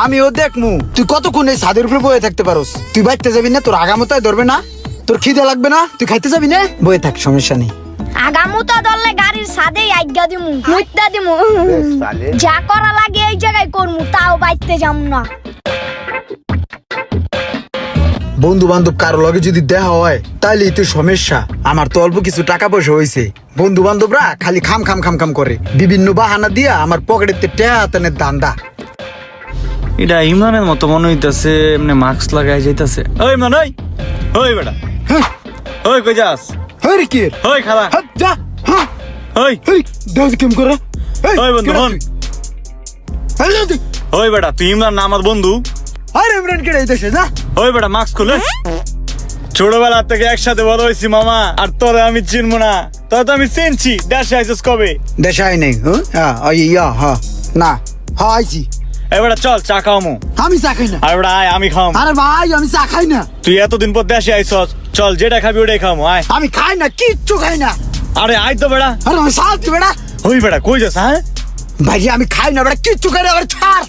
আমিও দেখমু তুই কতক্ষণ এই ছাদের উপরে বয়ে থাকতে পারোস। তুই বাইতে যাবি না? তোর আগামতায় ধরবে না? তোর খিদে লাগবে না? তুই খাইতে যাবি না? বয়ে থাক, সমস্যা নেই। আগামুতা ধরলে গাড়ির ছাদেই আজ্ঞা দিমু, মুইতা দিমু, যা করা লাগে এই জায়গায় করমু, তাও বাইতে যাম না। বন্ধু বান্ধব কারো লগে যদি দেখা হয় তাইলে তো সমস্যা। আমার তো অল্প কিছু টাকা পয়সা হয়েছে, বন্ধু বান্ধবরা খালি খাম খাম খাম খাম করে, বিভিন্ন বাহানা দিয়া আমার পকেটের টেহাতানের দান্দা। এটা ইমরানের মতো মনে হইতাছে, এমনি মাস্ক লাগাই যাইতাছে। ওই ইমরান, ওই ওই বেটা, ওই কই যাস? হরি কি ওই খালা, হাত যা। হ্যাঁ ওই হরি দাও কেম করে। ওই বন্ধু হন, ওই বেটা তুই ইমরান না আমার বন্ধু? আরে ইমরান কে দেশে না? ওই বেটা মাস্ক খুলে। ছোটবেলা থেকে একসাথে বড় হয়েছি মামা, আর তোরে আমি চিনবো না? তোরা তো আমি চিনছি। দেশে আইছিস কবে? দেশে আই নাই। হ্যাঁ হ্যাঁ না হ্যাঁ আইছি। এবারে চল চা খাওয়ামু। আমি চা খাই না। আর বেটা আয়, আমি খাওয়াম। আরে ভাই আমি চা খাই না। তুই এতদিন পর দেশে আইছস, চল যেটা খাবি ওটাই খাওয়ামু। আয়। আমি খাই না, কিচ্ছু খাই না। আরে আয় তো বেটা। আরে আমি শান্তি বেড়া। ওই বেটা কই যাস? হ্যাঁ ভাই আমি খাই না বেড়া, কিচ্ছু খাই না। আবার ছাড়।